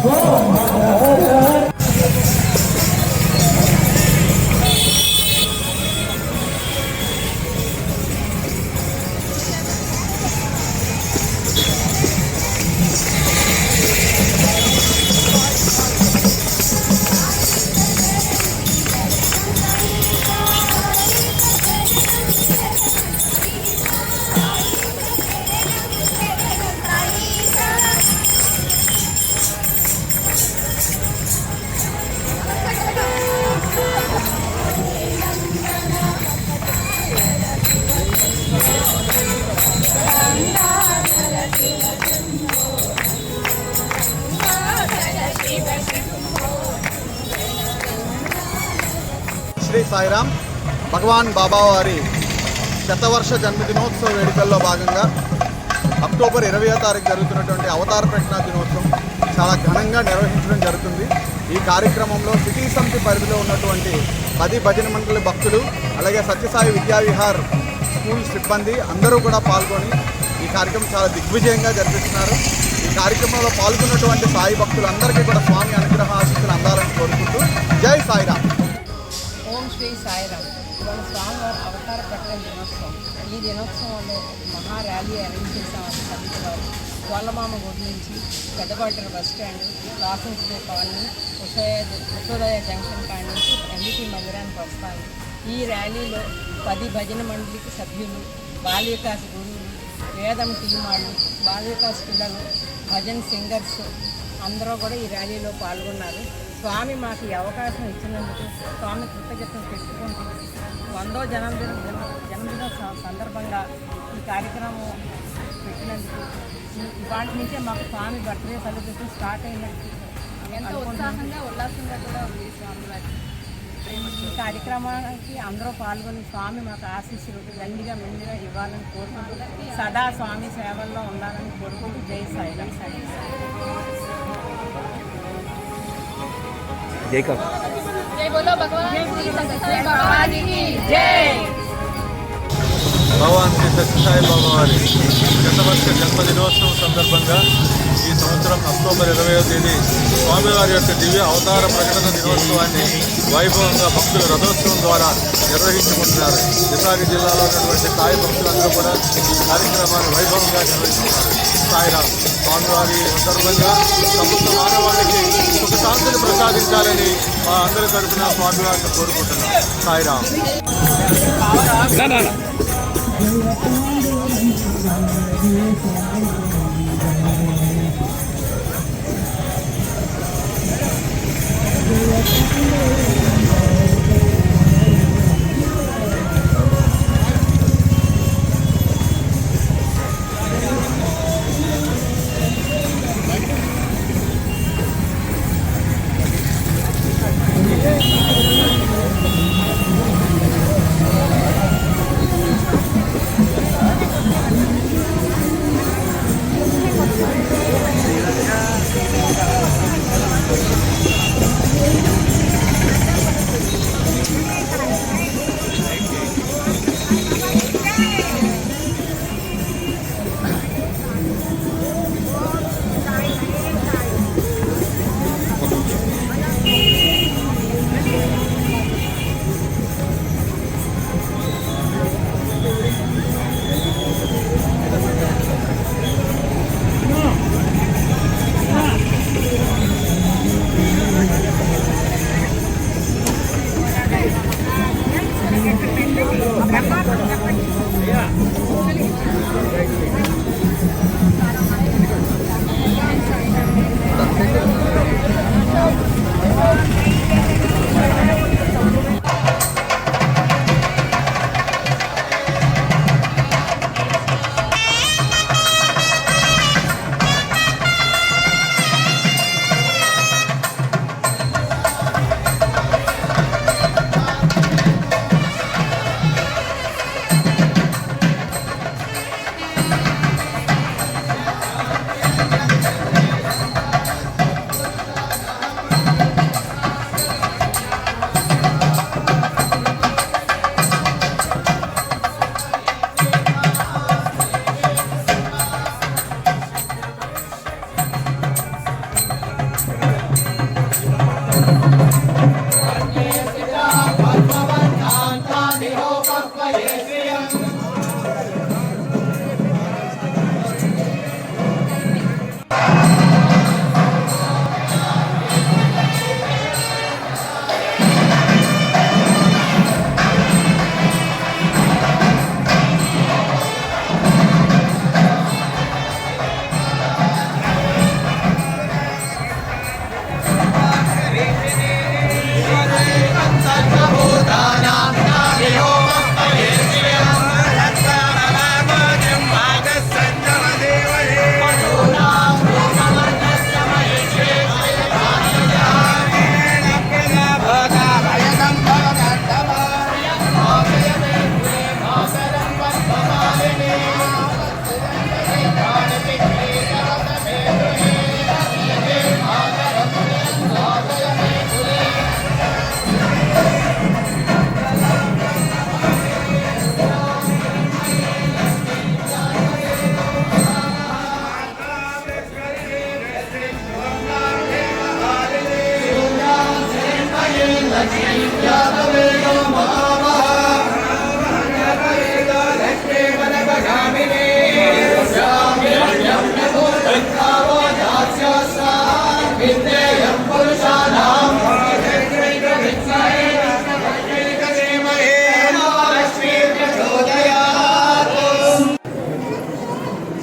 శ్రీ సాయిరామ్ భగవాన్ బాబావారి శతవర్ష జన్మదినోత్సవ వేడుకల్లో భాగంగా అక్టోబర్ 20వ తారీఖు జరుగుతున్నటువంటి అవతార ప్రజ్ఞా దినోత్సవం చాలా ఘనంగా నిర్వహించడం జరుగుతుంది. ఈ కార్యక్రమంలో సిటీ సమితి పరిధిలో ఉన్నటువంటి 10 భజన మండలి భక్తులు అలాగే సత్యసాయి విద్యావిహార్ స్కూల్ సిబ్బంది అందరూ కూడా పాల్గొని ఈ కార్యక్రమం చాలా దిగ్విజయంగా జరిపిస్తున్నారు. ఈ కార్యక్రమంలో పాల్గొన్నటువంటి సాయి భక్తులందరికీ కూడా స్వామి అనుగ్రహ ఆశీస్సులు అందాలని కోరుకుంటూ జై సాయిరామ్. ఓం శ్రీ సాయిరామ్. ఇవాళ స్వామివారి అవతార ప్రకటన దినోత్సవం. ఈ దినోత్సవంలో మహా ర్యాలీ అరేంజ్ చేశామని సమితి వారు గోళ్ళమామ గుడి నుంచి పెద్దపాటర బస్ స్టాండ్, రాసంస్డే కాలనీ, ఉత్తోదయ జంక్షన్ కాడి నుంచి ఎంబీటీ మందిరానికి వస్తాను. ఈ ర్యాలీలో 10 భజన మండలికి సభ్యులు, బాల వికాస్ గురువులు, వేదం టీమాళ్ళు, బాల వికాస్ పిల్లలు, భజన్ సింగర్స్ అందరూ కూడా ఈ ర్యాలీలో పాల్గొన్నారు. స్వామి మాకు ఈ అవకాశం ఇచ్చినందుకు స్వామి కృతజ్ఞతలు పెట్టుకుంటూ 100వ జన్మదిన సందర్భంగా ఈ కార్యక్రమం పెట్టినందుకు ఇవాటి నుంచే మాకు స్వామి బర్త్డే సెలబ్రేషన్ స్టార్ట్ అయినట్టు ఎంతో ఉత్సాహంగా ఉల్లాసంగా కూడా ఉంది. స్వామివారి ఈ కార్యక్రమానికి అందరూ పాల్గొని స్వామి మాకు ఆశీస్సులు మెండుగా ఇవ్వాలని కోరుకుంటూ సదా స్వామి సేవల్లో ఉండాలని కోరుకుంటూ జై సాయిరామ్. जय बोलो भगवान श्री सत्यसाई बाबा जी की जय। భగవాన్ శ్రీ సత్యసాయి బాబా వారి శతవర్ష జన్మదినోత్సవం సందర్భంగా ఈ సంవత్సరం అక్టోబర్ 20వ తేదీ స్వామివారి యొక్క దివ్య అవతార ప్రకటన దినోత్సవాన్ని వైభవంగా భక్తుల రథోత్సవం ద్వారా నిర్వహించుకుంటున్నారు. విశాఖ జిల్లాలో ఉన్నటువంటి సాయి భక్తులందరూ కూడా ఈ కార్యక్రమాన్ని వైభవంగా నిర్వహిస్తున్నారు. సాయిరామ్. స్వామివారి సందర్భంగా సమస్త మానవాళికి సుఖ శాంతిని ప్రసాదించాలని మా అందరి తరఫున స్వామివారిని కోరుకుంటున్నాం. సాయిరామ్.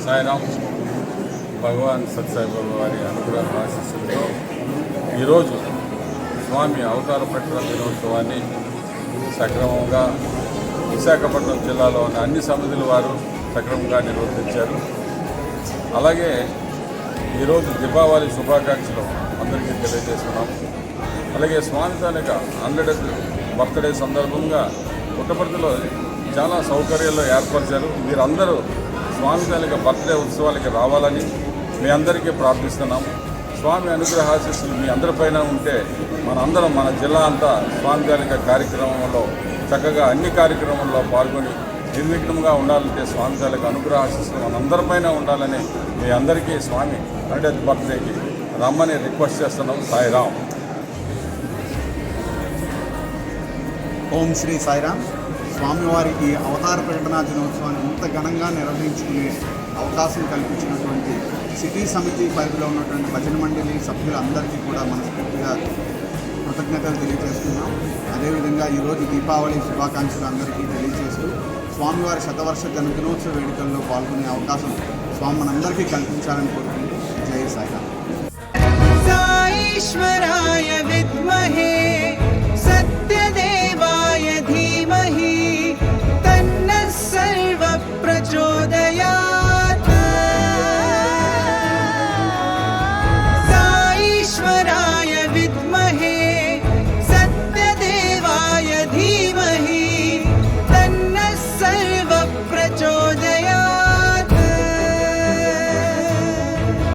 సాయిరాం భగవాన్ సత్సాయిబాబా వారి అనుగ్రహ ఆశీస్సులతో ఈరోజు స్వామి అవతార ప్రకటన దినోత్సవాన్ని సక్రమంగా విశాఖపట్నం జిల్లాలో ఉన్న అన్ని సమితుల వారు సక్రమంగా నిర్వర్తించారు. అలాగే ఈరోజు దీపావళి శుభాకాంక్షలు అందరికీ తెలియజేస్తున్నాం. అలాగే స్వామి తాలూకా 100th బర్త్డే సందర్భంగా పుట్టపర్తిలో చాలా సౌకర్యాలు ఏర్పరిచారు. మీరందరూ స్వామి తాలూకా బర్త్డే ఉత్సవాలకి రావాలని మీ అందరికీ ప్రార్థిస్తున్నాం. స్వామి అనుగ్రహ ఆశీస్సులు మీ అందరిపైన ఉంటే మనందరం మన జిల్లా అంతా స్వామి తాలూకా కార్యక్రమంలో చక్కగా అన్ని కార్యక్రమాల్లో పాల్గొని నిర్విఘ్నంగా ఉండాలంటే స్వామి తాలూకా అనుగ్రహ ఆశీస్సులు మనందరిపైన ఉండాలని మీ అందరికీ స్వామి 100th బర్త్డేకి రమ్మని రిక్వెస్ట్ చేస్తున్నాం. సాయిరాం. ఓం శ్రీ సాయిరామ్. స్వామివారి ఈ అవతార ప్రకటన దినోత్సవాన్ని ఇంత ఘనంగా నిర్వహించుకునే అవకాశం కల్పించినటువంటి సిటీ సమితి పరిధిలో ఉన్నటువంటి భజన మండలి సభ్యులందరికీ కూడా మనస్ఫూర్తిగా కృతజ్ఞతలు తెలియజేస్తున్నాం. అదేవిధంగా ఈరోజు దీపావళి శుభాకాంక్షలు అందరికీ తెలియజేస్తూ స్వామివారి శతవర్ష జన్మదినోత్సవ వేడుకల్లో పాల్గొనే అవకాశం స్వామి మనందరికీ కల్పించాలని కోరుకుంటూ జై సాయిరామ్.